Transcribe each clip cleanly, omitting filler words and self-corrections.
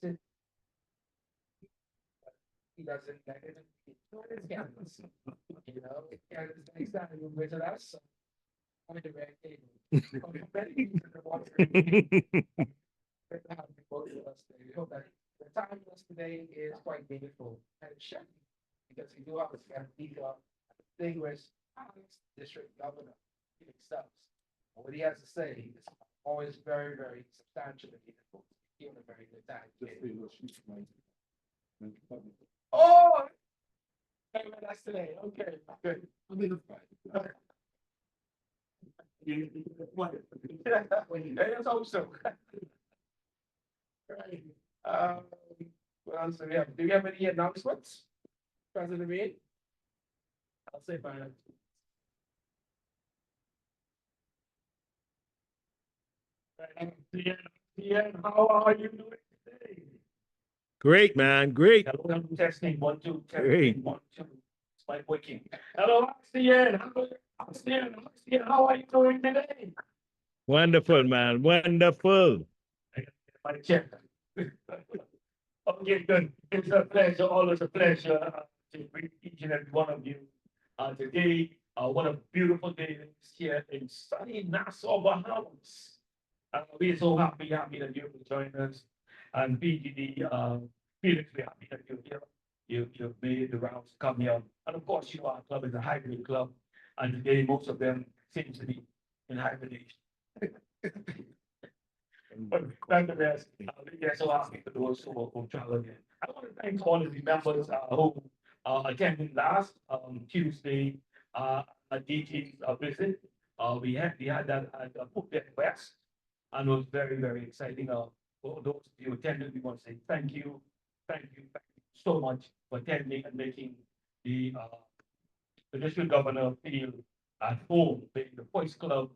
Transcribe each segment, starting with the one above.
sit. He doesn't like it. It's Kansas. You know, Kansas next time you visit us. On the red table. Great to have you both with us today. We hope that the time with us today is quite meaningful and it should be, because we do have a distinguished district governor, Felix Stubbs. And what he has to say is always very, very substantial and meaningful. Given a very good time. Oh, okay, well, that's today. Okay, good. I'm in the fight. Let's hope so. Right. What else do we have? Do we have any announcements? President Reed? I'll say finance. RCN, how are you doing today? Great, man. Great. Hello, testing, 1, 2, Great. 1, 2. It's my working. Hello, RCN, how are you doing today? Wonderful, man. Wonderful. My check. Okay, good. It's a pleasure, always a pleasure to greet each and every one of you today. What a beautiful day it is here in sunny Nassau, Bahamas. We're so happy that you will join us. And PGD, Felix, we're happy that you're here. You've made the rounds to come here. And of course, our club is a hybrid club. And today, most of them seem to be in hibernation. But nonetheless, we are so happy for those who travel again. I want to thank all of the members who attended last Tuesday DT's visit. We had that at Phuket West, and it was very, very exciting. For those of you who attended, we want to say thank you so much for attending and making the district governor feel at home, being the voice club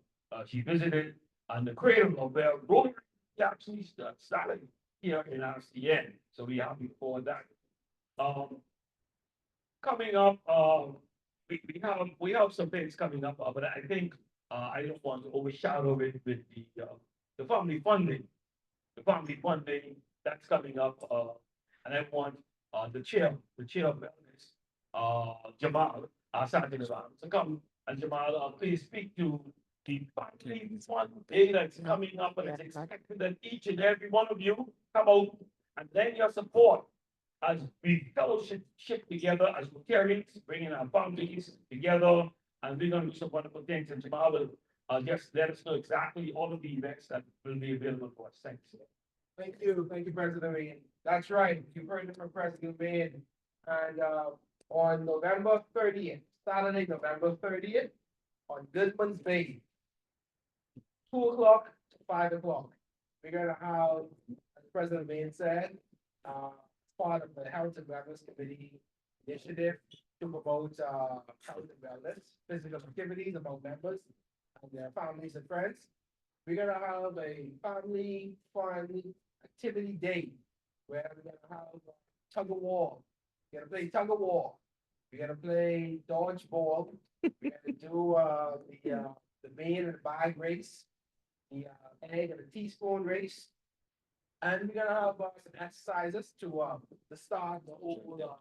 she visited, and the creator of their Rotary actually started here in RCN. So we are happy for that. Coming up, we have some things coming up, but I think I don't want to overshadow it with the family funding. The family funding that's coming up, and I want the chair of wellness, Jamal, Sergeant to come. And Jamal, please speak to the family fund day that's coming up, and it's expected that each and every one of you come out and lend your support as we fellowship together as Rotarians, bringing our families together, and we're going to do some wonderful things. And Jamal will just let us know exactly all of the events that will be available for us. Thanks. Thank you, President Wayne. That's right. You've heard it from President Wayne. And on November 30th, Saturday, November 30th, on Goodman's Bay, 2 o'clock to 5 o'clock. We're gonna have, as President Wayne said, part of the Health and Wellness Committee initiative to promote health and wellness, physical activities among members and their families and friends. We're gonna have a family fun activity day where we're gonna have tug of war. We're gonna play tug of war. We're gonna play dodgeball. We're gonna do the bean and the bag race, the egg and the teaspoon race. And we're gonna have some exercises to start the whole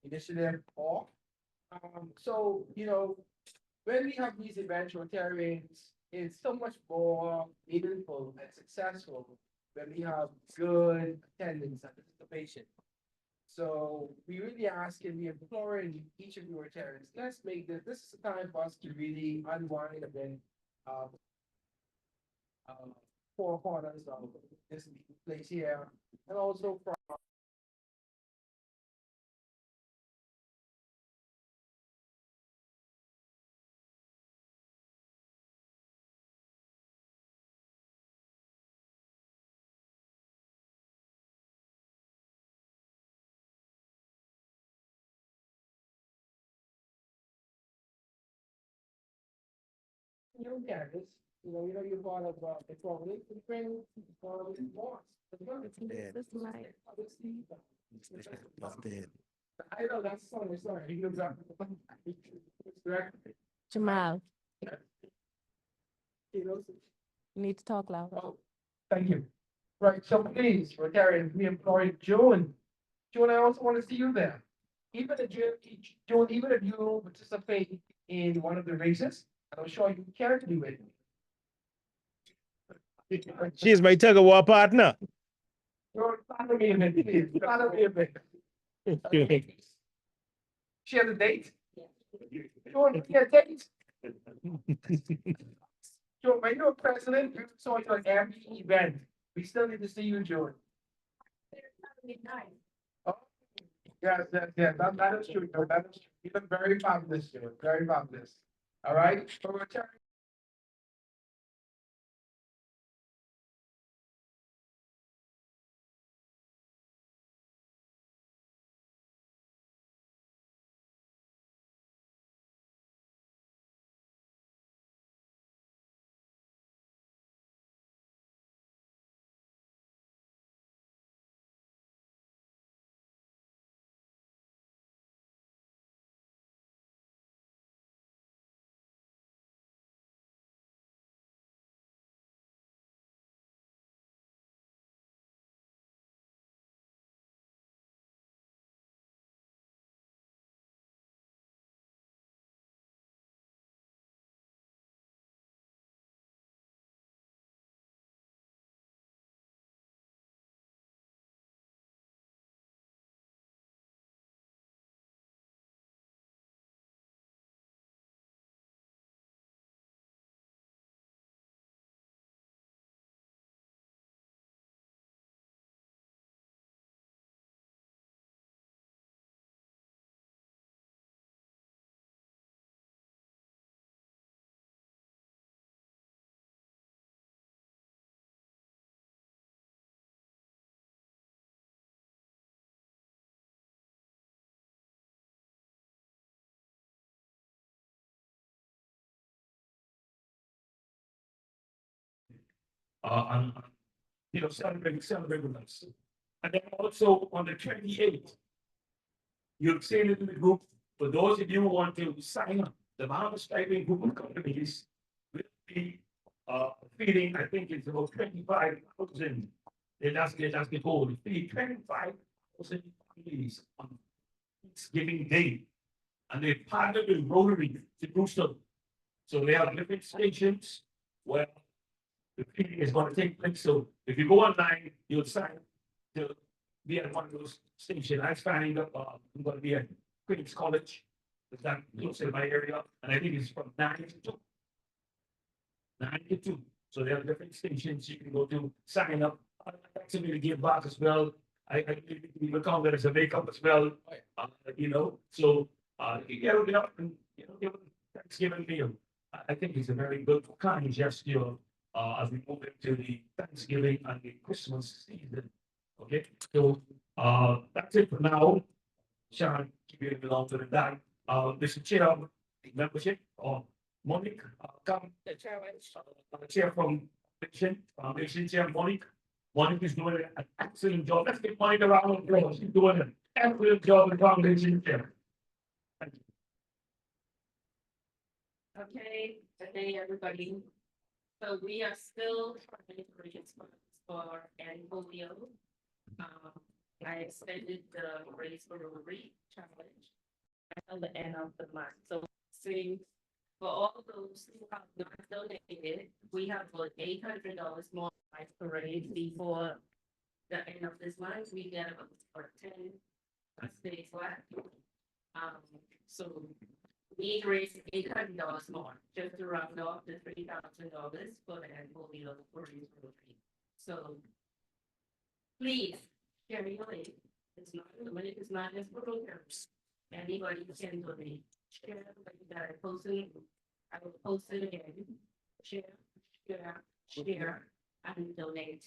initiative off. So, you know, when we have these events, Rotarians, it's so much more meaningful and successful when we have good attendance and participation. So we really ask and we imploring each of you Rotarians, let's make this is the time for us to really unwind and then four corners of this place here, and also from your parents. You're part of the problem. Friends, wants. I know that's sorry. You Jamal, know, you need to talk louder. oh, thank you. Right, so please, Rotarians, we employ June. June, I also want to see you there. Even if you, June, even if you participate in one of the races, I'm sure you can do it. She's my tug of war partner. June, follow me a minute, please, follow me a minute. She has a date? June, yeah, date. June, when you're president, you saw you at every event. We still need to see you, June. Oh, yes, that is true, no, that is true. You look very fabulous, June, very fabulous. All right, so we're and, celebrate with us. And then also on the 28th, you've seen it in the group, for those of you who want to sign up, the Bahamas Striping Group of Companies will be, feeding, I think it's about 25,000. That's the goal, to feed 25,000 families on Thanksgiving Day. And they partnered with Rotary to do so. So they have different stations where the feeding is going to take place. So if you go online, you'll sign to be at one of those stations. I signed up, I'm going to be at Queens College. Is that close in my area? And I think it's from 9 to 2. 9 to 2. So there are different stations you can go to sign up. Actually, to give back as well. I will count that as a makeup as well. So you get up and give a Thanksgiving meal. I think it's a very good kind gesture as we move into the Thanksgiving and the Christmas season. Okay, so that's it for now. Sharon, keep you along to that. Mr. Chair of the membership, or Monique, come. The chair from Foundation Chair Monique. Monique is doing an excellent job. Let's get Monique around the applause. She's doing an excellent job in Foundation Chair. Thank you. Okay, good day, everybody. So we are still trying to raise funds for annual meal. I extended the Raise for Rotary challenge until the end of the month. So see, for all those who have not donated, we have about $800 more to raise before the end of this month. We get about 10 days left. So we need to raise $800 more, just to round off the $3,000 for the annual meal for Raise for Rotary. So please share your link. It's not limited, it's not just for Rotarians. Anybody can donate. Share the link that I posted. I will post it again. Share, and donate.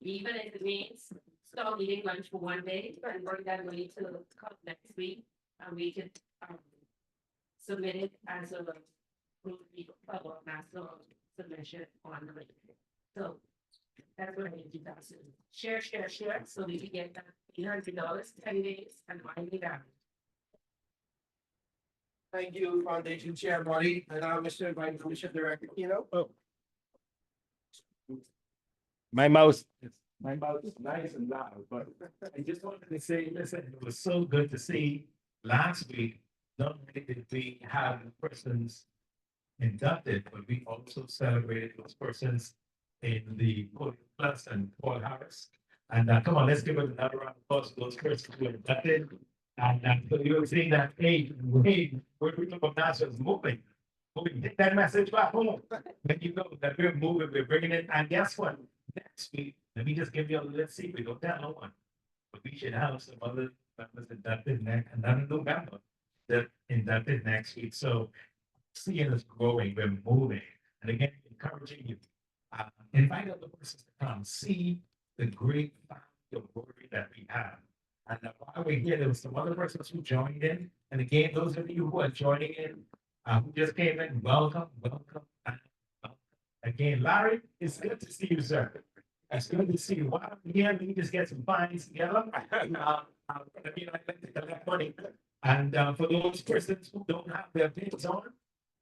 Even if it means stop eating lunch for one day and bring that money to the next week, and we can submit it as a national submission on the link. So that's what I need you guys to share, so we can get that $800, 10 days, and winding down. Thank you, Foundation Chair Marty, and now Mr. Vice Commission Director Keno. My mouse. My mouth is nice and loud, but I just wanted to say, listen, it was so good to see last week. Not only did we have persons inducted, but we also celebrated those persons in the Podium Plus and Paul Harris. And come on, let's give it another round of applause for those persons who were inducted. And so you were seeing that, hey, we're looking for nationals moving. Moving, get that message back home. Let you know that we're moving, we're bringing it. And guess what? Next week, let me just give you a little secret. Don't tell no one. But we should have some other members inducted next, another new member that inducted next week. So seeing us growing, we're moving. And again, encouraging you. Invite other persons to come see the great family of Rotary that we have. And while we're here, there was some other persons who joined in. And again, those of you who are joining in, who just came in, welcome, welcome. And welcome. Again, Larry, it's good to see you, sir. It's good to see you. While I'm here, we just get some fines together. I like to collect money. And for those persons who don't have their pins on,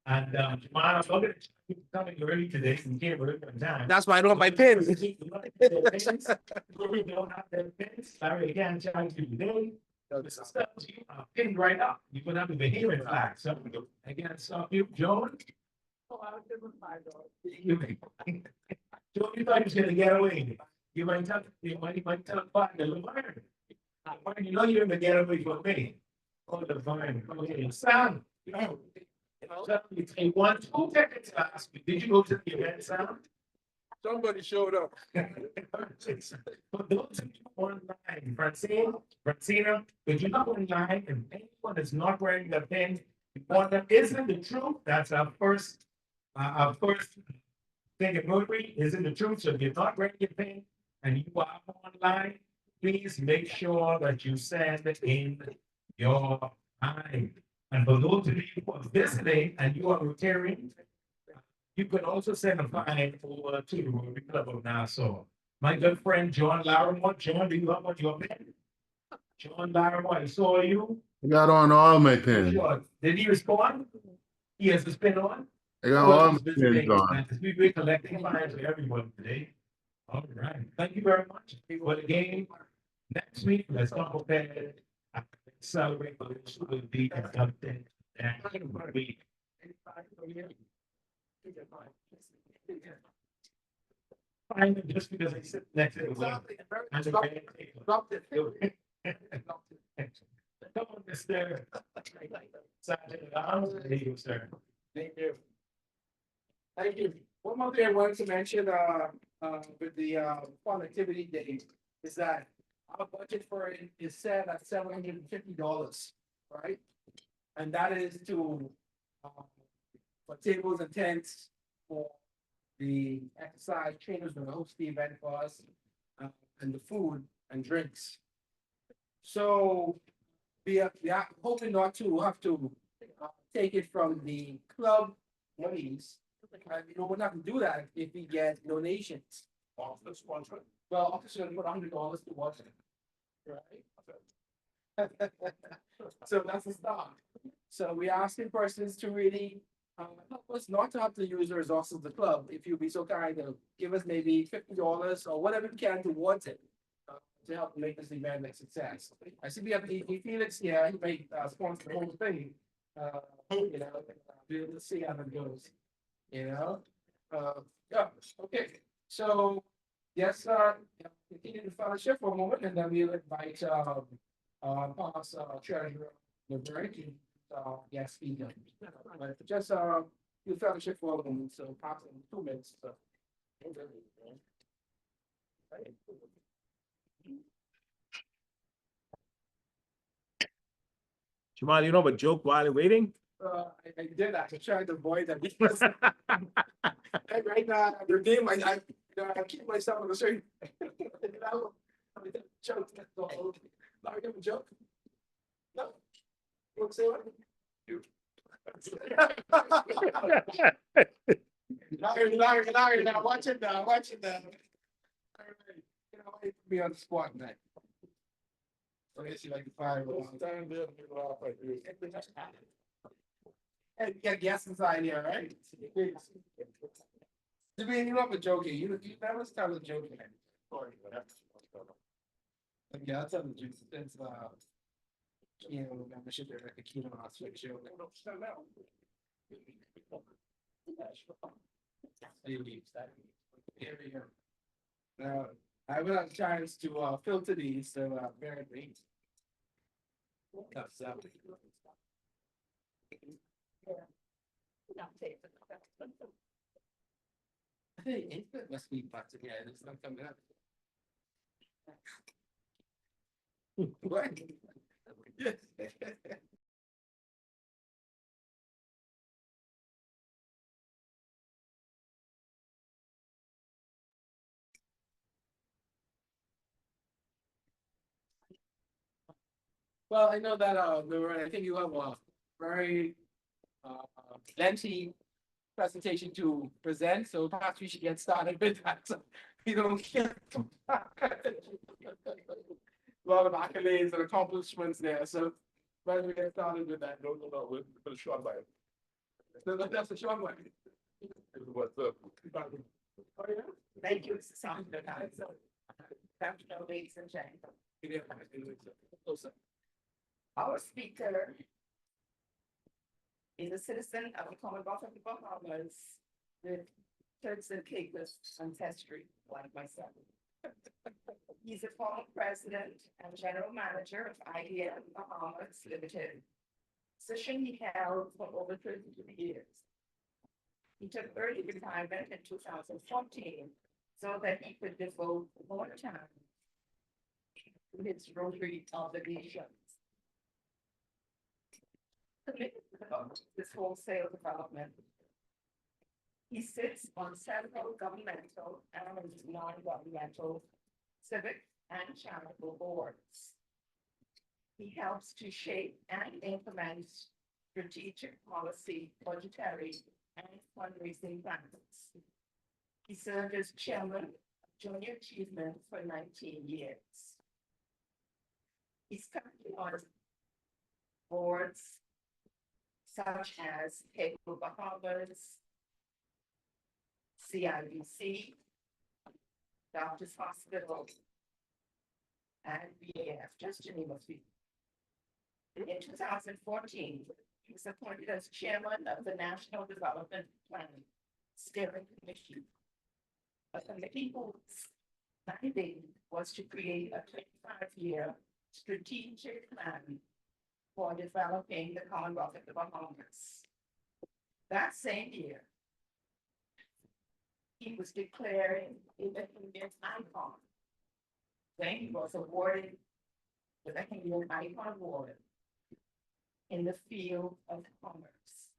and Jamal, I'm looking at you coming early today, you came early on time. That's why I don't have my pins. Who don't have their pins, Larry again, challenge you today. This is stuff you are pinned right up. You put up the Bahamian flag. So again, stop you, Joan. Oh, I was given $5. Joan, you thought you was gonna get away. You might tell the partner, Laverne. You know you're gonna get away from me. Oh, Laverne, okay, Sam, you know. You won 2 tickets last week. Did you go to the event, Sam? Somebody showed up. For those of you online, Francina, if you're not online and anyone is not wearing the pin, what that isn't the truth, that's our first thing of Rotary, isn't the truth. So if you're not wearing your pin and you are online, please make sure that you send in your time. And for those of you who are visiting and you are retiring, you can also send a fine over to the Rotary Club of Nassau. My good friend John Larimore. John, do you have on your pen? John Larimore, I saw you. I got on all my pins. Sure. Did he respond? He has his pin on? I got all my Well, pins on. we've been collecting fines for everyone today. All right. Thank you very much. For the game next week, let's come prepared. Celebrate those who will be conducted and we. Fine, just because I sit next to the window. Come on, Mr. Sergeant, there you go, sir. Thank you. Thank you. One more thing I wanted to mention, with the, fun activity day is that our budget for it is set at $750, right? And that is to, for tables and tents for the exercise trainers will host the event for us, and the food and drinks. So we are hoping not to have to take it from the club monies. We're not gonna do that if we get donations. Well, officers put $100 towards it. Right? So that's the start. So we're asking persons to really help us not to have to use the resources of the club. If you'll be so kind to give us maybe $50 or whatever you can towards it. To help make this event a success. I see we have the Felix here, he may sponsor the whole thing. We'll see how it goes. Yeah, okay, so, yes, continue the fellowship for a moment, and then we'll invite, past, treasurer, the break, yes, speaker. But just, you fellowship for a moment, so pass in 2 minutes, so. Jamal, you know, but joke while you're waiting. I did that, I tried to avoid that. Right now, the game, I keep myself on the street. Joke, that's all. Larry, you have a joke? No? You want to say what? You. Larry, now watch it now, watch it now. You know, it put me on the spot tonight. Okay, see like the fire. And you got gas inside here, right? I mean, you know, I'm joking. You never started joking. Yeah, I'll tell the truth. It's Keno membership there, like a Keno Oxford show. Here we go. Now, I will have a chance to filter these, so bear with me. Tough stuff. I think it must be parts again. It's not coming up. What? Yes. Well, I know that, I think you have a very, lengthy presentation to present, so perhaps we should get started with that, so we don't get. A lot of accolades and accomplishments there, so why don't we get started with that? No, we'll put a short by it. That's a short one. What's up? Oh, yeah? Thank you, Mr. Sandra. Afternoon, ladies and gentlemen. Yeah, closer. Our speaker is a citizen of the Commonwealth of the Bahamas with Turks and Caicos ancestry, like myself. He's a former president and general manager of IBM Bahamas Limited, position he held for over 32 years. He took early retirement in 2014 so that he could devote more time to his Rotary obligations. Committed to this wholesale development. He sits on several governmental and non-governmental civic and charitable boards. He helps to shape and implement strategic policy, budgetary, and fundraising plans. He served as chairman of Junior Achievement for 19 years. He's currently on boards such as Caicos Bahamas, CIBC, Doctors Hospital, and BAF, just to name a few. In 2014, he was appointed as chairman of the National Development Plan Steering Committee, a committee whose mandate was to create a 25-year strategic plan for developing the Commonwealth of the Bahamas. That same year, he was declared a Bahamian icon. Then he was awarded the Bahamian Icon Award in the field of commerce.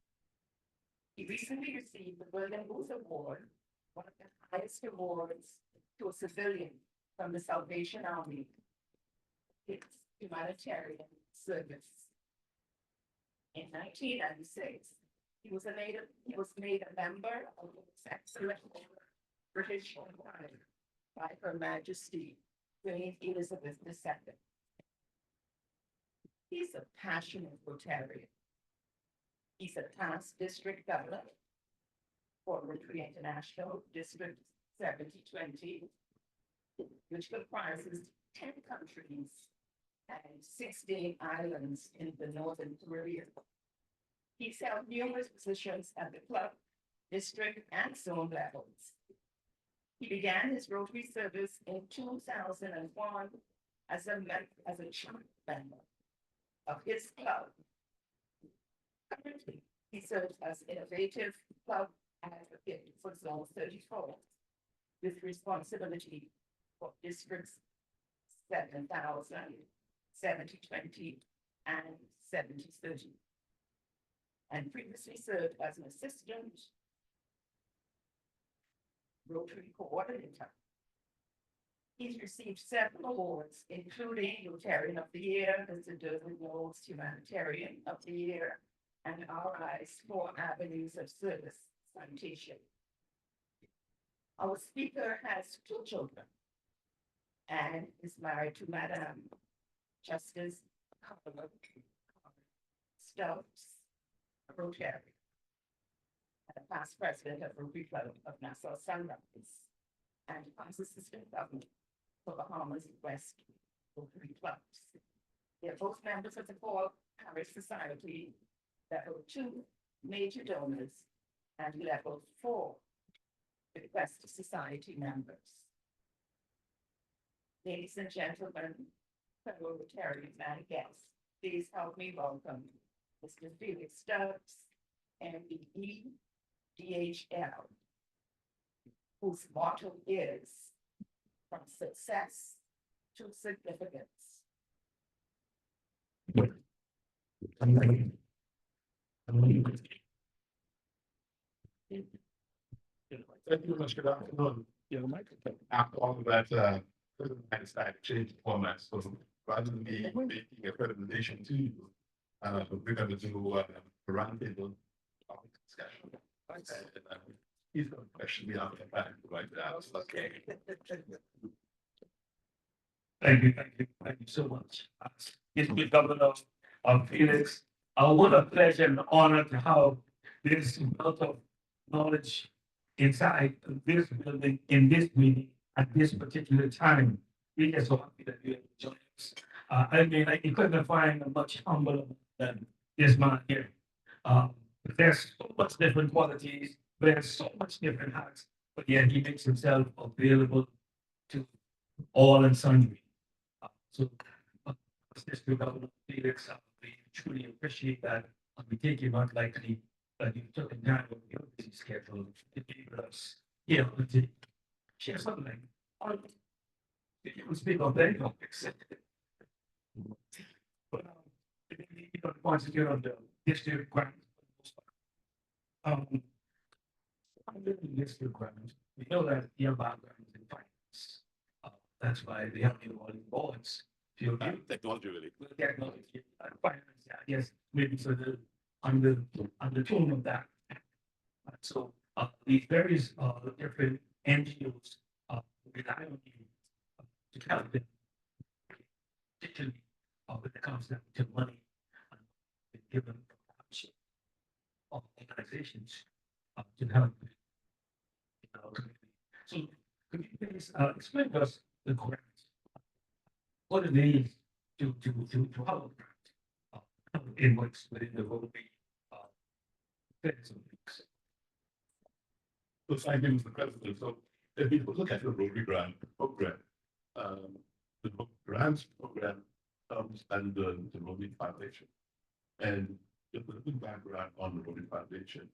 He recently received the William Booth Award, one of the highest awards to a civilian from the Salvation Army. It's humanitarian service. In 1996, he was made a member of the excellent British Empire by Her Majesty Queen Elizabeth II. He's a passionate Rotarian. He's a past district governor for Rotary International District 7020, which comprises 10 countries and 16 islands in the Northern Caribbean. He's held numerous positions at the club, district, and zone levels. He began his Rotary service in 2001 as a chief member of his club. Currently, he serves as innovative club advocate for Zone 34, with responsibility for districts 7,000, 7020, and 7030. And previously served as an assistant Rotary coordinator. He's received several awards, including Rotarian of the Year, Mr. Durban Rose Humanitarian of the Year, and RI's 4 Avenues of Service citation. Our speaker has 2 children and is married to Madam Justice Carla Stubbs, a Rotarian. and a past president of Rotary Club of Nassau Sunrise, and past assistant governor for Bahamas West Rotary Clubs. They're both members of the Paul Parish Society, level 2 major donors, and level 4 request society members. Ladies and gentlemen, fellow Rotarians and guests, please help me welcome Mr. Felix Stubbs, MBE, DHL, whose motto is from success to significance. Thank you very much. Good afternoon. Yeah, Mike. After all of that, I decided to change the format. So rather than me making a presentation to you, we're going to do a roundtable topic discussion. And, he's going to question me after the fact, right now. Okay. Thank you so much. Yes, please, Governor Felix, what a pleasure and honor to have this wealth of knowledge inside this building, in this meeting, at this particular time. We are so happy that you have joined us. I mean, I couldn't find a much humbler than this man here. There's so much different qualities, there's so much different hats, but yet he makes himself available to all and sundry. So, Mr. Governor Felix, we truly appreciate that. We take it not lightly that you took the time of your busy schedule to be with us here to share something. You can speak on many topics. But, you know, concentrate on the district grant. Under the district grant, we know that the background is in finance. That's why they have new all boards. Technology really. Technology, finance, I guess, maybe so the, under tone of that. So, these various, different NGOs, rely on you to help them. Particularly, when it comes down to money, given of organizations, to help. So, could you please, explain to us the grant? What it is to help in what's within the Rotary feds and things. So thank you, Mr. President. So if we look at the Rotary Grant Program, the grants program comes under the Rotary Foundation. And just a little background on the Rotary Foundation.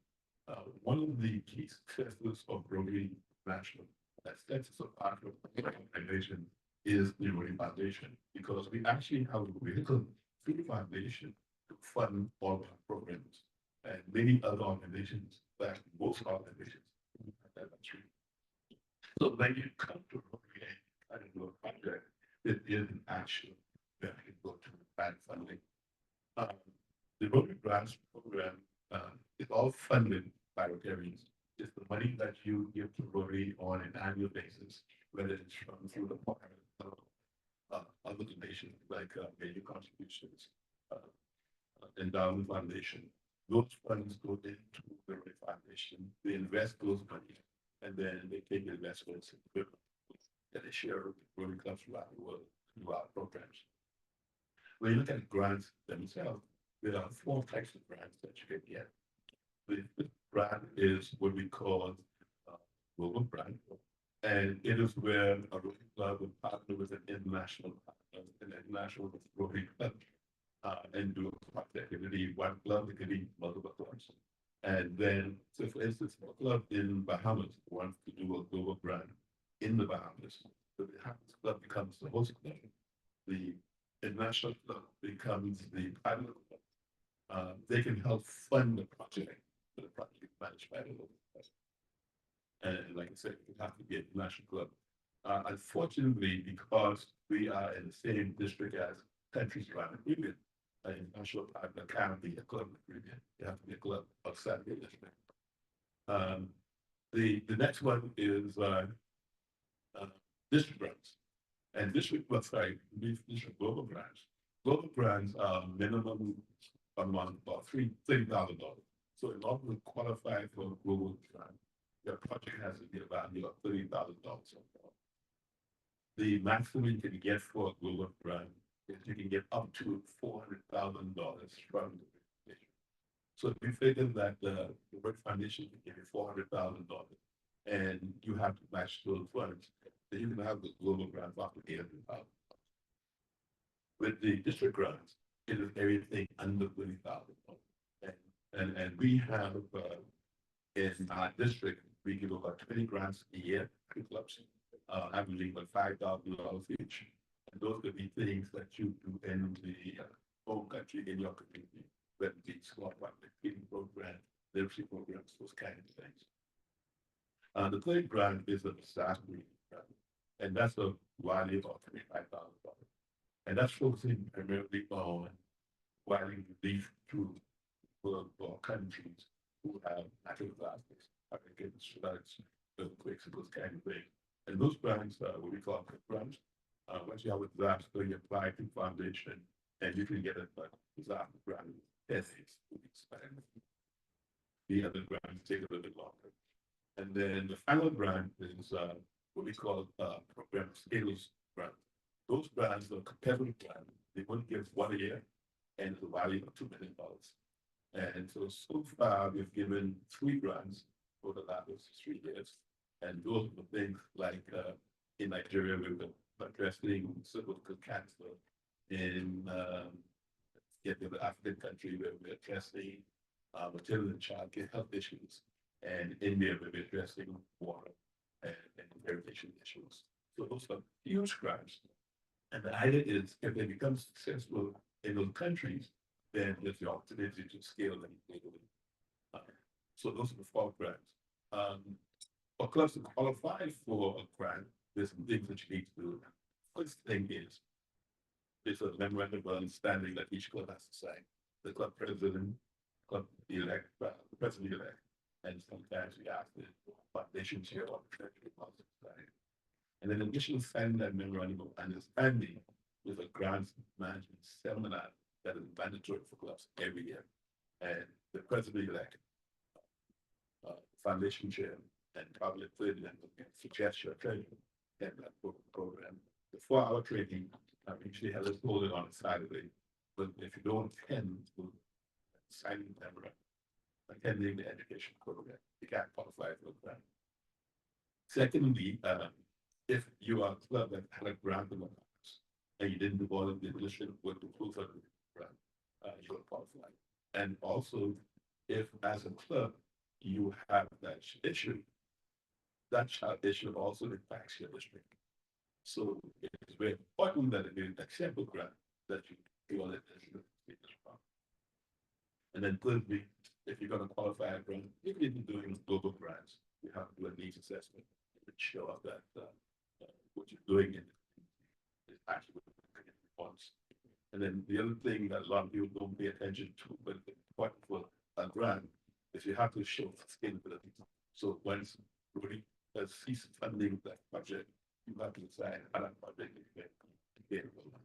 One of the key successes of Rotary National that sets us apart from the organization is the Rotary Foundation, because we actually have a vehicle through the foundation to fund all of our programs. And many other organizations, that most organizations, that's true. So when you come to Rotary and do a project, it is an action that can go to grant funding. The Rotary Grants Program is all funded by Rotarians. It's the money that you give to Rotary on an annual basis, whether it's from through the other donations like major contributions, endowment foundation. Those funds go into the Rotary Foundation. They invest those money, and then they take the investments and they share Rotary clubs throughout the world through our programs. When you look at grants themselves, there are 4 types of grants that you can get. The grant is what we call global grant, and it is where a Rotary club will partner with an international Rotary club and do a project. It could be one club, it could be multiple clubs. And then, so for instance, a club in Bahamas wants to do a global grant in the Bahamas. So the Bahamas club becomes the host club. The international club becomes the partner club. They can help fund the project, but the project is managed by the local club. And like I said, you have to get national club. Unfortunately, because we are in the same district as countries around the Caribbean, an national partner can't be a club in the Caribbean. You have to be a club outside the district. The next one is district grants. And district global grants. Global grants are minimum amount about $30,000. So in order to qualify for a global grant, your project has to be a value of $30,000 or more. The maximum you can get for a global grant is you can get up to $400,000 from the foundation. So if you figure that the World Foundation can give you $400,000 and you have to match those funds, then you can have the global grant up to $800,000. With the district grants, it is everything under $30,000. And we have, in our district, we give about 20 grants a year to clubs, averaging about $5,000 each. And those could be things that you do in the home country, in your community, whether it be small public feeding program, literacy programs, those kind of things. The third grant is a disaster relief grant, and that's a value of $25,000. And that's focusing primarily on providing relief to or countries who have natural disasters, hurricanes, floods, earthquakes, those kind of things. And those grants are what we call quick grants. Once you have a disaster, you apply to foundation, and you can get a disaster grant in 10 weeks. The other grants take a little bit longer. And then the final grant is what we call program skills grant. Those grants are competitive grants. They won't give 1 year and the value of $2 million. And so far, we've given 3 grants for the last 3 years. And those are the things like in Nigeria, we've been addressing cervical cancer. In the African country, where we're addressing maternal and child care health issues. And in India, we're addressing water and irrigation issues. So those are huge grants. And the idea is if they become successful in those countries, then there's the opportunity to scale them globally. So those are the 4 grants. For clubs to qualify for a grant, there's some things that you need to do. First thing is, there's a memorandum of understanding that each club has to sign. The club president, club elect, the president elect, and sometimes we ask the foundation chair or the treasury council to sign. And then in addition to signing that memorandum of understanding, there's a grants management seminar that is mandatory for clubs every year. And the president-elect, foundation chair, and probably third member can suggest your training in that program. The 4-hour training usually has us holding on a Saturday, but if you don't attend signing memorandum, attending the education program, you can't qualify for the grant. Secondly, if you are a club that had a grant in the past and you didn't do all of the addition with the full grant, you will qualify. And also, if as a club you have that issue, that issue also impacts your district. So it's very important that it is an acceptable grant that you do all that. And then thirdly, if you're going to qualify a grant, even if you're doing global grants, you have to do a needs assessment to show that what you're doing is actually what the wants. And then the other thing that a lot of people don't pay attention to, but it's important for a grant, is you have to show sustainability. So once really cease funding that project, you have to decide how that project is going to be able.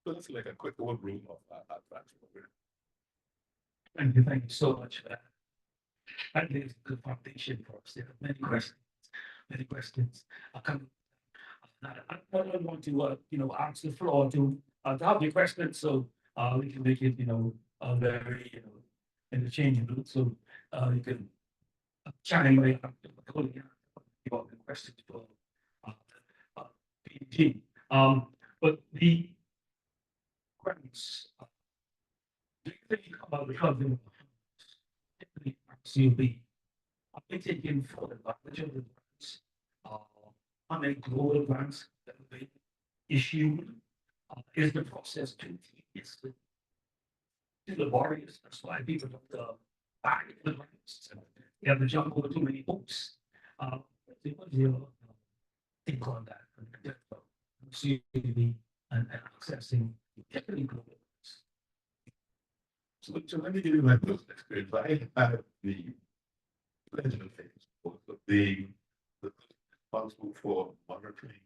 So that's like a quick overview of our grants program. Thank you so much for that. I think it's a good foundation for us. There are many questions. I don't want to ask the floor to have your questions, so we can make it, very, interchangeable. So you can chime in your questions for PG. But the grants, do you think about the government? CUB, are they taking full advantage of the grants? How many global grants that have been issued? Is the process too tedious, too laborious? That's why people don't buy the grants. You have to jump over too many hoops. What's your take on that? CUB and accessing particularly global grants. So let me give you my personal experience. I have the pleasure of being responsible for monitoring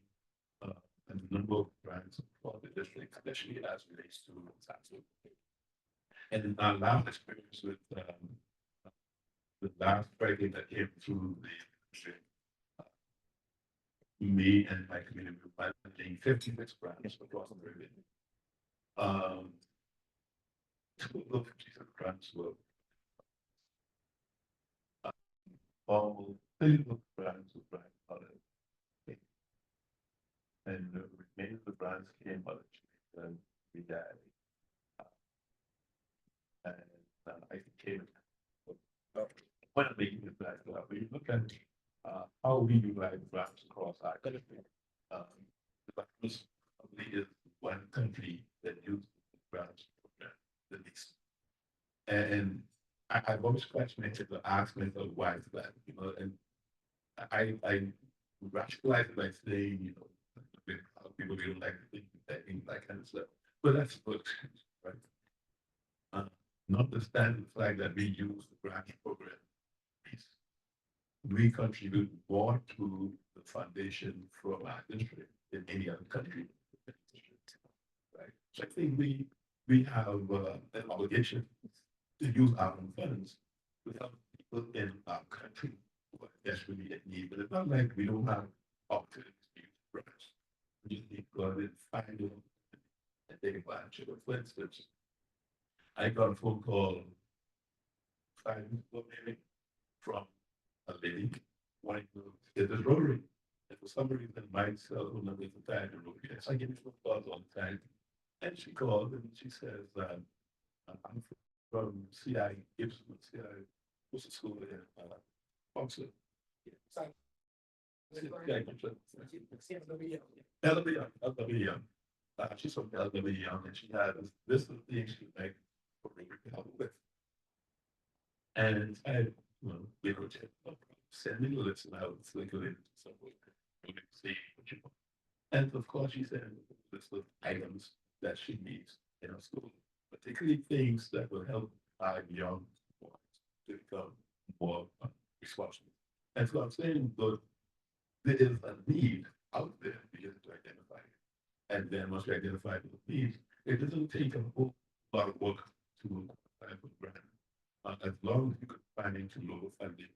a number of grants for the district, especially as relates to tax. And in our last experience with the last hurricane that came through me and my community were planting 56 grants across the Caribbean. Two of those 56 grants were all 30 of the grants were grant holiday. And the remainder of the grants came out of Jamaica, we died. And I came. One of the things that when you look at how we utilize grants across our country, the this probably is one country that uses grants program the least. And I've always questioned it to ask myself why is that, you know, and I rationalize it by saying, you know, people don't like to think that kind of stuff, but that's what, right? Notwithstanding the fact that we use the grant program, we contribute more to the foundation from our district than any other country. Right. So I think we have an obligation to use our own funds to help people in our country who are desperately in need. But it's not like we don't have opportunities to use grants. We just need to go out and find them and take advantage of it. For instance, I got a phone call 5 minutes ago maybe from a lady wanting to get this rotary. And for some reason, my cell phone number is attached to rotary. So I get these phone calls all the time. And she called and she says, I'm from CI Gibson, CI, what's the school in Oxford? LWM. She's from LWM and she had this is the thing she make for rotary to help with. And I, well, we wrote it, send me the list and I would circulate it to someone. See what you want. And of course, she said a list of items that she needs in her school, particularly things that will help our young ones to become more responsible. And so I'm saying, look, there is a need out there for you to identify it. And then once you identify the need, it doesn't take a whole lot of work to apply for grant. As long as you can find into local funding,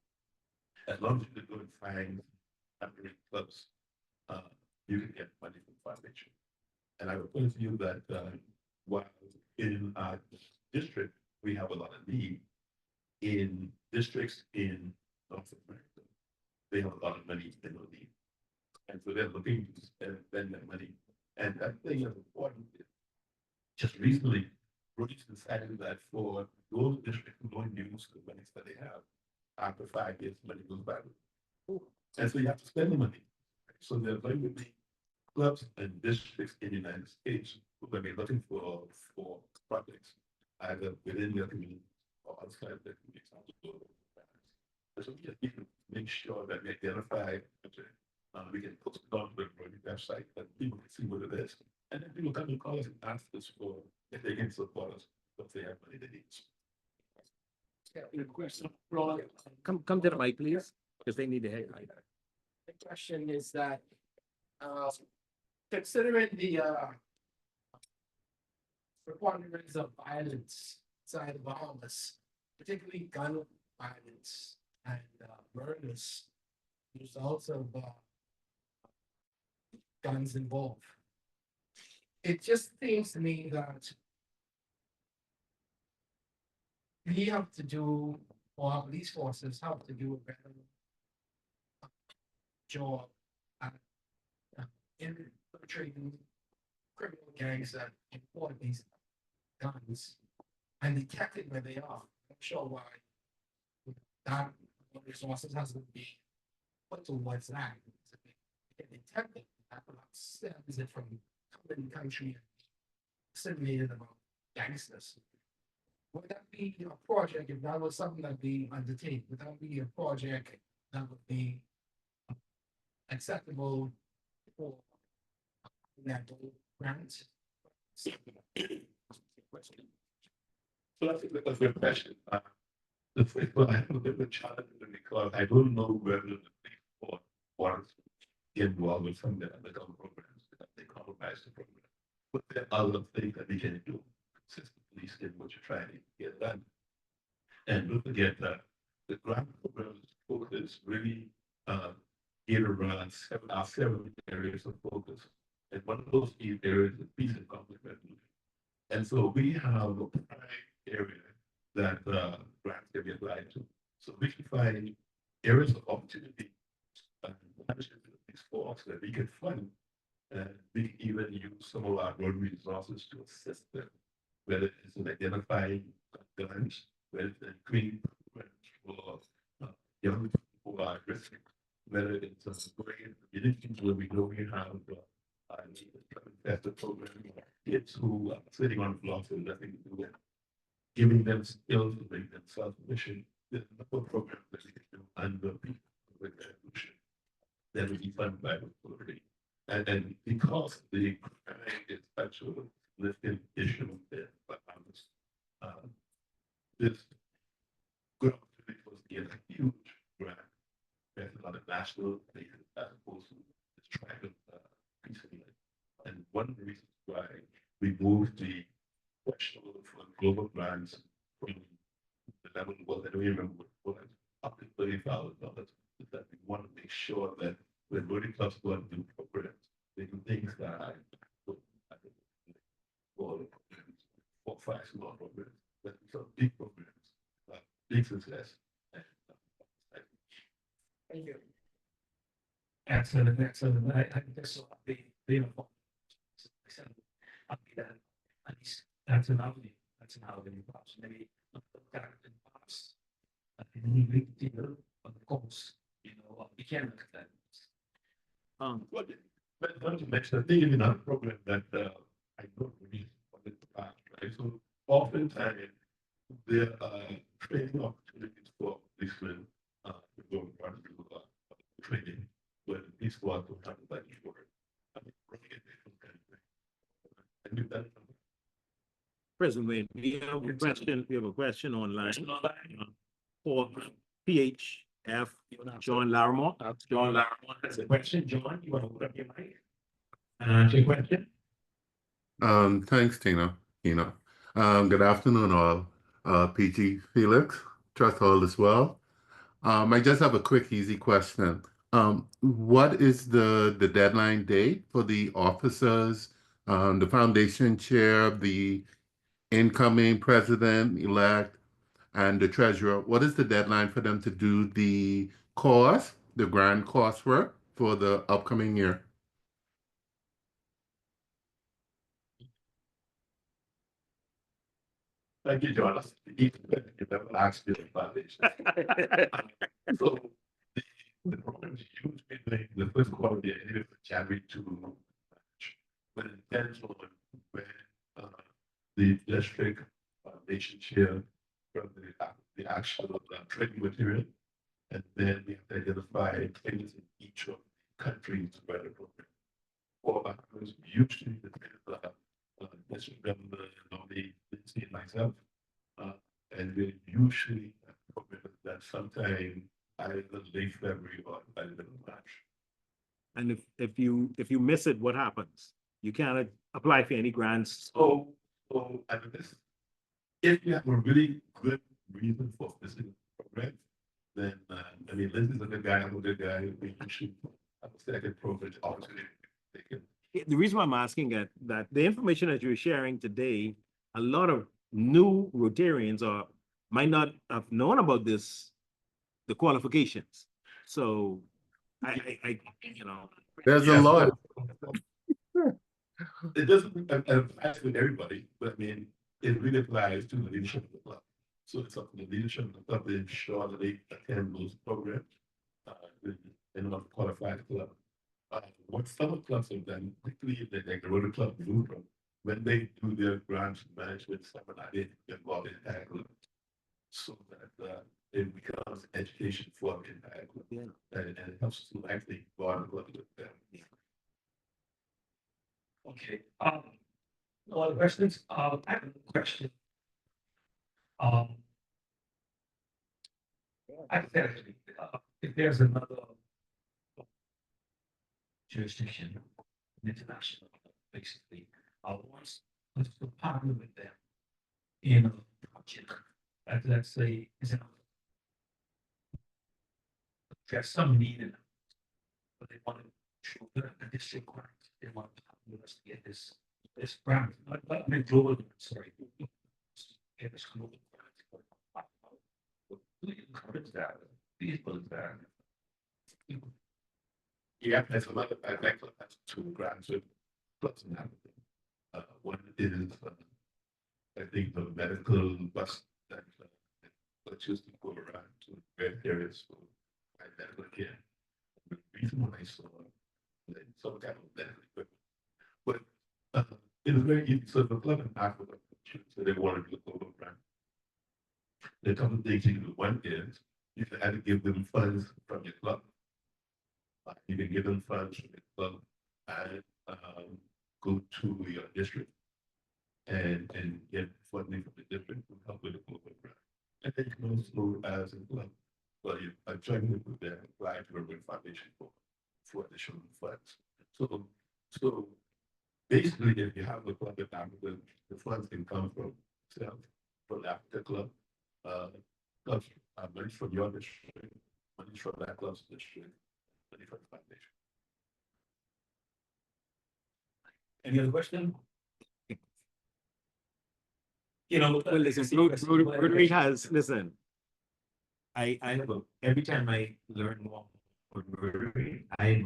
as long as you can go and find underage clubs, you can get money from foundation. And I would point to you that while in our district, we have a lot of need, in districts in North America, they have a lot of money they don't need. And so they're looking to spend that money. And that thing is important. Just recently, British decided that for those districts who don't use the money that they have, after 5 years, money goes back. And so you have to spend the money. So there's going to be clubs and districts in the United States who are going to be looking for projects, either within their community or outside their community. So we just need to make sure that we identify, we can post it on the website that people can see what it is. And then people come and call us and ask us for if they can support us, if they have money they need. Good question. Ron, come to the mic, please, because they need to hear. The question is that, considering the preponderance of violence inside the Bahamas, particularly gun violence and murders, results of guns involved. It just seems to me that we have to do, or our police forces have to do a better job at infiltrating criminal gangs that import these guns and detecting where they are. I'm sure why that resources hasn't been put towards that. They can detect it, that stems it from coming country and disseminated about gangsters. Would that be a project, if that was something that we undertake, would that be a project that would be acceptable for that grant? So that's a good question. The first one, I have a bit of a challenge because I don't know whether the police force wants to get involved with some of the other programs that they compromise the program. But there are other things that we can do since the police did what you're trying to get done. And don't forget that the grant program's focus really, geared around several areas of focus. And one of those key areas is peace and conflict resolution. And so we have a prime area that, grants can be applied to. So we can find areas of opportunity and partnerships with these folks that we can fund. And we can even use some of our road resources to assist them, whether it's in identifying guns, whether it's in creating programs for, young people who are at risk, whether it's going into communities where we know we have, that's the program, kids who are sitting on blocks and nothing to do with, giving them skills to make them self-sufficient. There's a number of programs that we can do under people with evolution that will be funded by the authority. And because the crime is such a significant issue there, but this good opportunity for us to get a huge grant that's on a national basis as opposed to this tribal recently. And one of the reasons why we moved the threshold for global grants from the level, well, I don't even remember what it was, up to $30,000, is that we want to make sure that when Rotary clubs go and do programs, they do things that are for 5 small programs, but some big programs, big success. Thank you. Excellent, excellent. I think that's what the important. I'll be that. At least that's an avenue. That's an avenue. Perhaps maybe look at it in the past. Any big deal on the course, we can look at that. But not to mention, I think in another program that, I don't really want it to pass, right? So oftentimes there are training opportunities for policemen, to go and run through, training, where the police squad don't have that before. I mean, running it different kind of thing. And we've done something. President Wayne, we have a question online. For PHF, John Larimore. John Larimore has a question. John, you want to open up your mic? And answer your question? Thanks, Tina. Good afternoon, all. PG Felix, trust all is well. I just have a quick, easy question. What is the deadline date for the officers, the foundation chair, the incoming president-elect, and the treasurer? What is the deadline for them to do the course, the grand coursework for the upcoming year? Thank you, John. You never asked me about this. So the program is usually the first quarter of the year, anyway, from January to March. But it depends on when, the district, nation chair from the actual, training material. And then we have to identify things in each of the countries where the program. For us, usually the district member, Lindsay and myself, and we usually have programs that sometime either late February or by the middle of March. And if you miss it, what happens? You cannot apply for any grants. So I mean, if you have a really good reason for missing the program, then I mean, Lindsay's a good guy, I'm a good guy, we should have a second privilege opportunity. They can. The reason why I'm asking that the information that you're sharing today, a lot of new Rotarians might not have known about the qualifications. So I There's a Yeah. lot. It doesn't apply to everybody, but I mean, it really applies to the leadership of the club. So it's up to the leadership of the club to ensure that they attend those programs, in order to qualify the club. What some clubs have done, particularly the Rotary Club Blue Club, when they do their grants management seminar, they get involved in entire club. So that it becomes education for the entire club. Yeah. And it helps us to actually go on the club with them. Okay, no other questions? I have a question. Hypothetically, if there's another jurisdiction, international, basically, wants us to partner with them in a project, let's say, is there's some need in it. But they want to show the district grants, they want us to get this grant, not I mean global, sorry. Get this global grant. Please encourage that, please build that. Yeah, that's another, I think that's two grants with plus and everything. One is, I think the medical bus that, let's just go around to various areas for medical care. The reason why I saw that some kind of medical equipment, but it was very easy. So the club and Africa, so they wanted to go around. The couple of things you do. One is you had to give them funds from your club. You can give them funds from your club and go to your district and get funding from the district to help with the global grant. And then you can also, as a club, well, you are joining with them, apply to a foundation for additional funds. So basically, if you have a club in Africa, the funds can come from itself, from the Africa club, clubs, money from your district, money from that club's district, money from the foundation. Any other question? You know, Well, listen, Rotary has, listen. I have every time I learn more about Rotary, I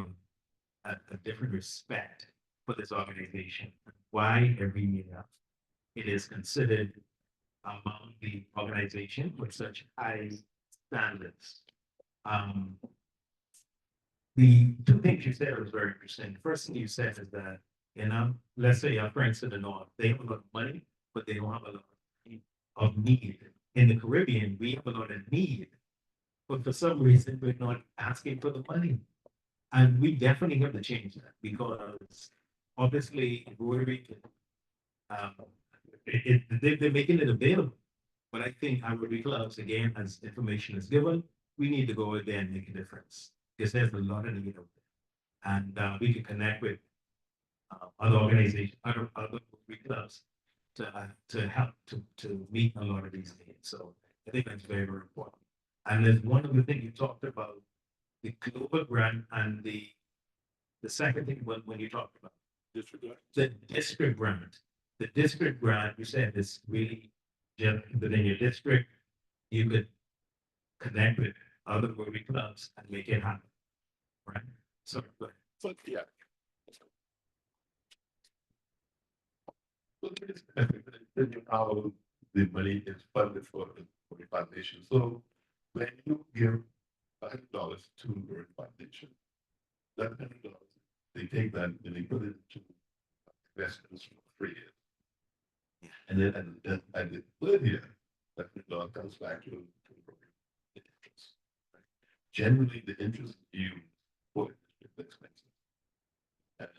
have a different respect for this organization. Why every year it is considered among the organization with such high standards. The two things you said was very interesting. The first thing you said is that, you know, let's say our friends to the north, they have a lot of money, but they don't have a lot of need. In the Caribbean, we have a lot of need, but for some reason, we're not asking for the money. And we definitely have to change that because obviously Rotary, they're making it available. But I think our Rotary clubs, again, as information is given, we need to go out there and make a difference because there's a lot of need out there. And we can connect with other organizations, other Rotary clubs to help to meet a lot of these needs. So I think that's very, very important. And there's one of the things you talked about, the global grant and the second thing when you talked about District grant. the district grant. The district grant, you said is really just within your district, you could connect with other Rotary clubs and make it happen. Right? So, but So, yeah. So how the money is funded for the foundation. So when you give $100 to the foundation, that $100, they take that and they put it into investments for 3 years. Yeah. And then at the third year, that $100 comes back to the program. The interest. Right? Generally, the interest you for the expenses. And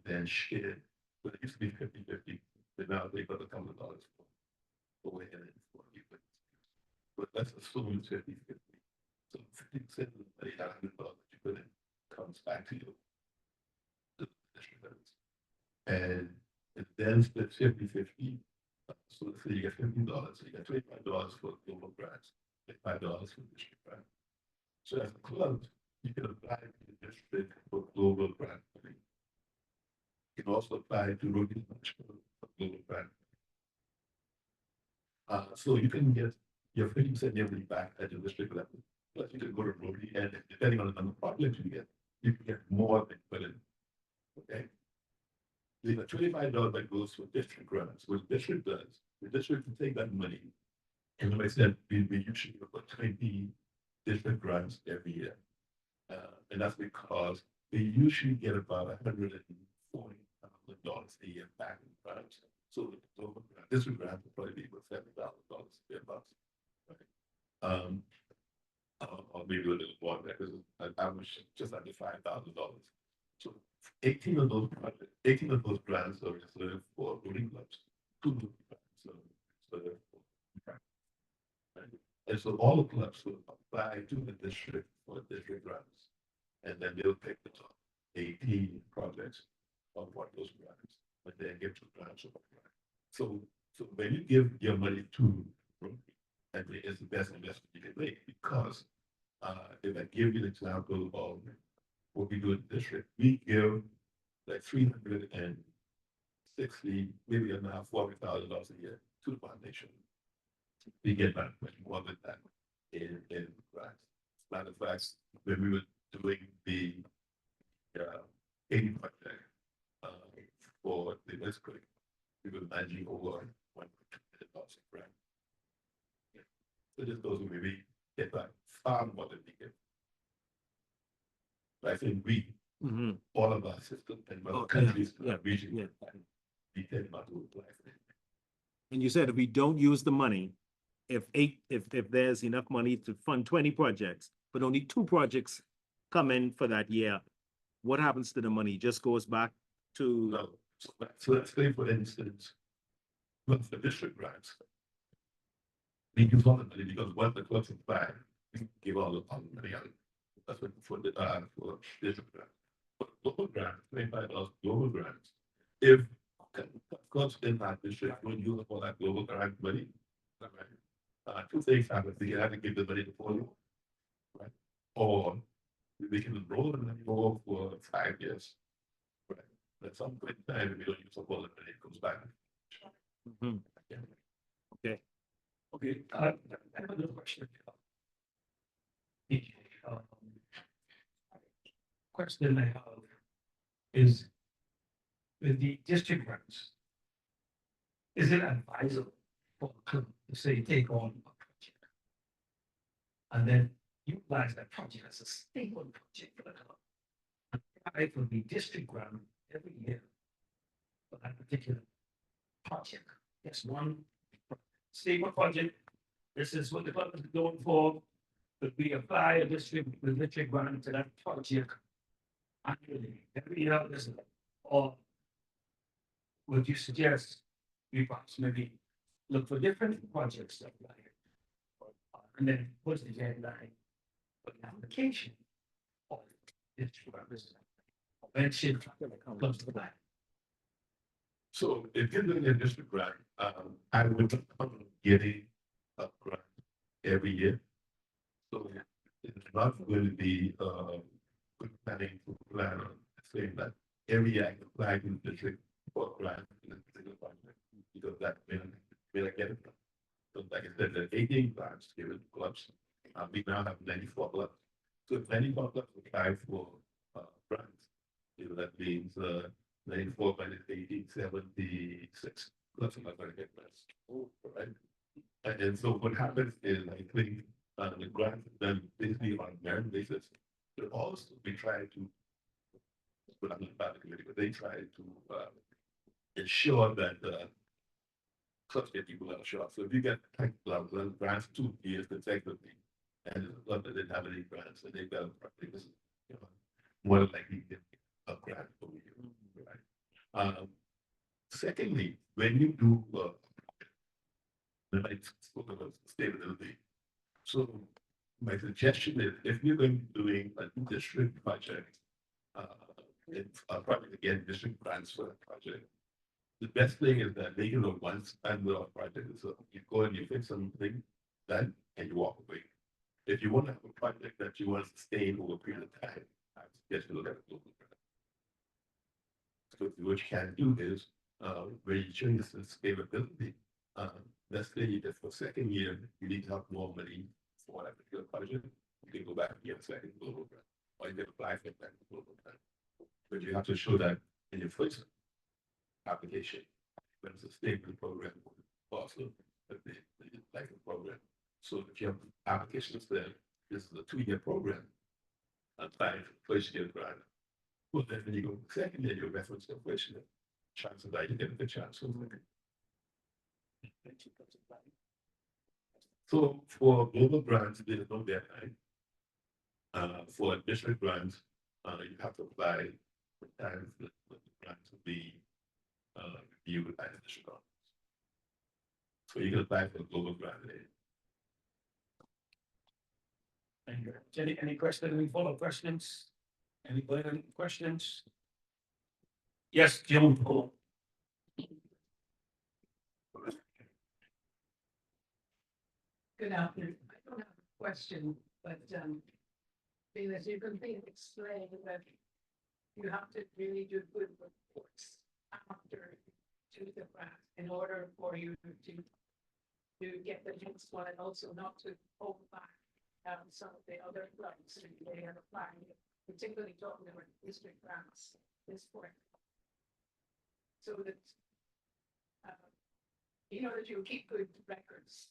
then shared, but it used to be 50-50, but now they got a couple of dollars for way ahead for you. But let's assume it's 50-50. So 50% of the $100 that you put in comes back to you. The district does. And it then split 50-50. So let's say you get $50, so you get $25 for global grants, $25 for district grant. So as a club, you can apply to the district for global grant money. You can also apply to Rotary for global grant. So you can get your 50% yearly back at the district level. Plus you can go to Rotary and depending on the project you can get more than put in. Okay. There's a $25 that goes for district grants. What the district does, the district can take that money. And like I said, we usually get about 20 district grants every year. And that's because they usually get about $140,000 a year back in grants. So the district grant will probably be about $7,000 thereabouts. Right? Or maybe a little more because I was just under $5,000. So 18 of those projects, 18 of those grants are reserved for Rotary clubs. 2 Rotary grants are reserved for. Right? And so all the clubs will apply to the district for district grants. And then they'll pick the top 18 projects of what those grants, but then give to grants of grant. So when you give your money to Rotary, that is the best investment you can make because If I give you an example of what we do in the district, we give like 360, maybe a half, $40,000 a year to the foundation. We get back much more than that in grants. Matter of fact, when we were doing the 80 project for the earthquake, we were managing over $1.2 million in grant. So just those who maybe get back far more than we get. But I think we, Mhm. all of our systems and other Okay, countries, yeah, regions, yeah. we tend not to apply for it. And you said if we don't use the money, if there's enough money to fund 20 projects, but only 2 projects come in for that year, what happens to the money? Just goes back to, No, so let's say for instance, with the district grants, we use all the money because once the clubs apply, we can give all the money out. That's what for the for district grants. For local grants, $25 global grants. If clubs in that district don't use up all that global grant money, right? Two things happen. They have to give the money to follow, right? Or they can enroll in the money for 5 years. Right. At some point in time, we don't use up all the money, it comes back. Mhm. Okay, I have another question. Question I have is with the district grants, is it advisable for a club to say take on a project? And then utilize that project as a stable project for the club. And apply for the district grant every year for that particular project. Yes, one stable project. This is what the club is going for. But we apply a district grant to that project annually, every year, this is, or would you suggest we perhaps maybe look for different projects to apply? And then what's the deadline for the application of district grant? When should clubs apply? So if you're doing a district grant, I would getting a grant every year. So it's not going to be good planning to plan on saying that every year I can apply to the district for a grant in a particular project because that may not get it done. So like I said, there are 18 grants given to clubs. We now have 94 clubs. So if 94 clubs apply for grants, that means 94 minus 18, 76 clubs are not going to get grants. Right? And so what happens is I think the grants then basically on merit basis, but also we try to, but I'm not about the committee, but they try to ensure that clubs get people that are short. So if you get grants 2 years consecutively, and the club that didn't have any grants, and they've got this, more than likely get a grant for you, right? Secondly, when you do the spoke about sustainability. So my suggestion is if you're going to be doing a district project, it's a project again, district grants for a project. The best thing is that they can once and the project is you go and you fix something, then and you walk away. If you want to have a project that you want to sustain over a period of time, I suggest you look at a global grant. So what you can do is when you change the scalability, let's say that for second year, you need to have more money for that particular project, you can go back and get a second global grant, or you can apply for that global grant. But you have to show that in your first application, when it's a stable program, also like a program. So if you have applications there, this is a 2-year program, applying for first year grant. Well, then when you go second year, your reference to first year, chances are you get a good chance. So for global grants, there's no deadline. For district grants, you have to apply for time for the grant to be reviewed by the district office. So you can apply for a global grant. Thank you. Any questions, any follow-up questions? Anybody have any questions? Yes, Jim. Good afternoon. I don't have a question, but Because you can think, explain that you have to really do good reports after to the grant in order for you to get the next one and also not to hold back some of the other grants that they have applied, particularly talking about district grants this point. So that you know that you keep good records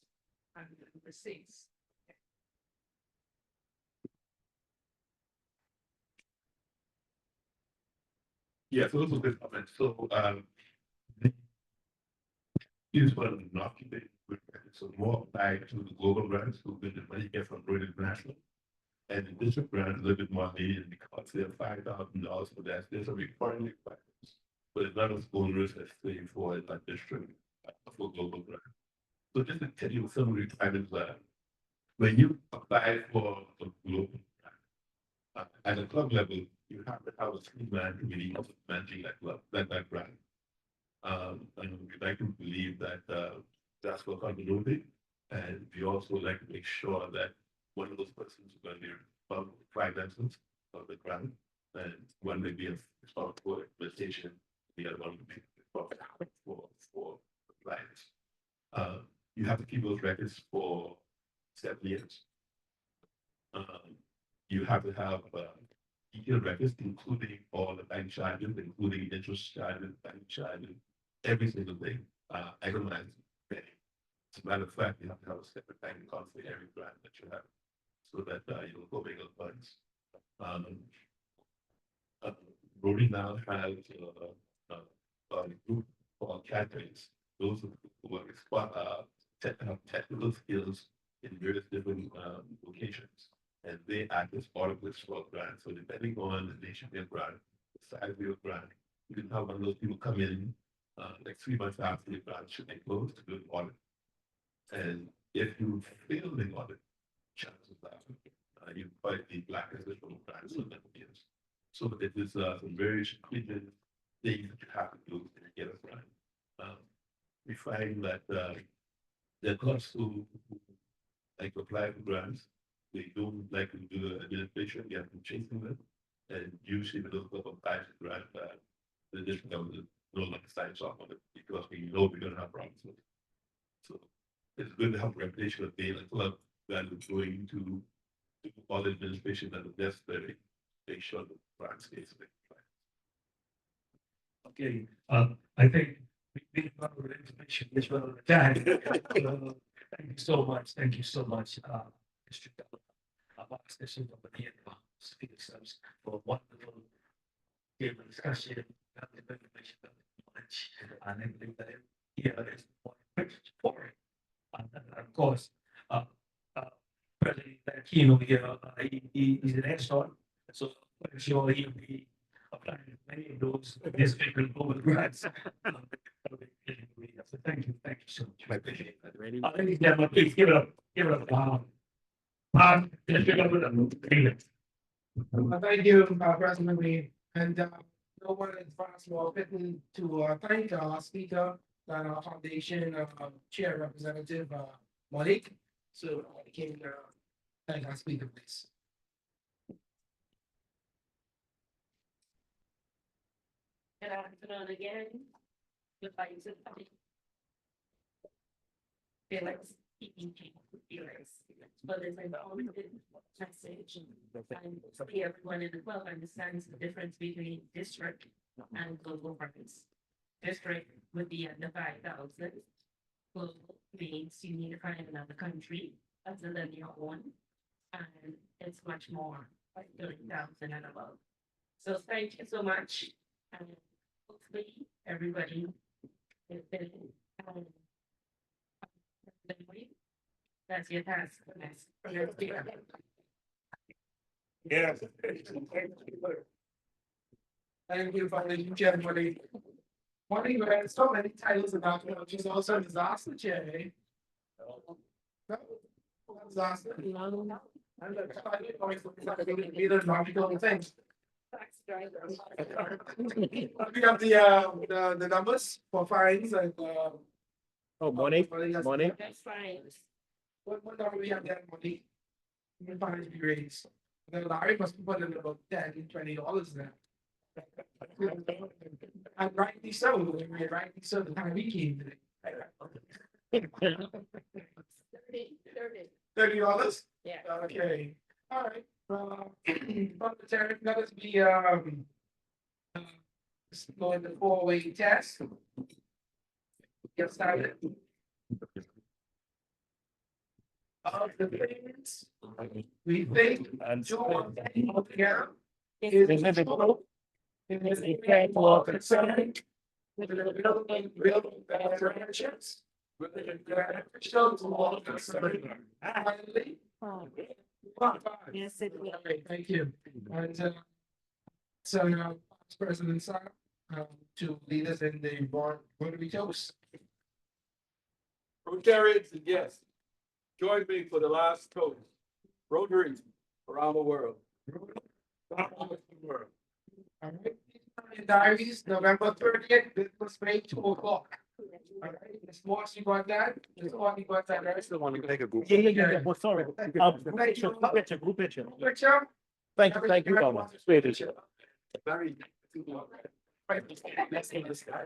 and receipts. Yeah, so those are good comments. So, here's what I'm not keeping. So more applied to the global grants, who get the money get from Road International. And the district grant is a little bit more needed because they're $5,000 for that. There's a requirement requirements. But it's not as onerous as saying for a district for global grant. So just to tell you some of the requirements that when you apply for a global grant, at a club level, you have to have a ski man committee managing that club, that grant. And we'd like to believe that that's what continuity. And we also like to make sure that one of those persons is going to be finances of the grant, and one may be responsible for implementation, the other one would be responsible for compliance. You have to keep those records for 7 years. You have to have detailed records, including all the bank charges, including interest charges, bank charges, every single thing, itemized. As a matter of fact, you have to have a separate bank account for every grant that you have, so that you'll go bigger funds. Brody now has a group called categories. Those who are technical skills in various different locations, and they act as auditors for grants. So depending on the nature of your grant, the size of your grant, you can have one of those people come in like 3 months after your grant should be closed to do an audit. And if you fail the audit, chances are you quite the blacklisted from grants for that years. So it is some very stringent things that you have to do to get a grant. We find that the costs who like apply for grants, they don't like to do the administration, they have to chasing them. And usually with those couple of types of grant, the district government no longer signs off on it because we know we're gonna have problems with it. So it's good to have a reputation of being a club that is going to do all the administration that is necessary, make sure the grant stays in Okay, I think we need more information this one at a time. Thank you so much, Mr. Discussion of the speakers for a wonderful table discussion, information, knowledge, and I believe that here is more for it. And of course, President Aquino here, he's an expert, so I'm sure he'll be applying many of those district and global grants. So thank you so much. I appreciate that. Ladies and gentlemen, please give it up. District Governor Taylor. Thank you, President Lee, and no one is possible fitting to thank our speaker and our foundation chair representative Malik. So I came to thank our speaker, please. Good afternoon again. Goodbye to Felix, Felix, but it's an own message. And everyone in the club understands the difference between district and global grants. District would be under 5,000. Global means you need to find another country other than your own. And it's much more like 30,000 and above. So thank you so much. And hopefully everybody is been that's your task for next year. Yeah. Thank you, foundation chair Malik. One thing, we had so many titles about you, which is also disaster chair, eh? Disaster. And the logical things. We have the numbers for fines and Oh, morning. That's fine. what number we have there, money? Fines be raised. The Larry must be putting about $10, $20 now. And rightly so, rightly so, the time he came today. $30? Yeah. Okay, all right, Terry, let us be, let's go into four-way test. Get started. Of the things we think And do one thing altogether Is is difficult. It is a capable concern. With a building, real friendships. With a beneficial to all concerned. Finally, Yes, it will. okay, thank you. And so now, President Sara, to lead us in the Rotary toast. Rotarians and guests, join me for the last toast. Rotary around the world. Around the world. All right, in diaries, November 30th, business May 2:00. All right, Ms. Moss, you got that? Ms. Moss, you got that, right? Still want to take a group. Yeah. Well, sorry. Group picture, group picture. Picture? Thank you, Donna. Great picture. Very. Right, let's see this guy.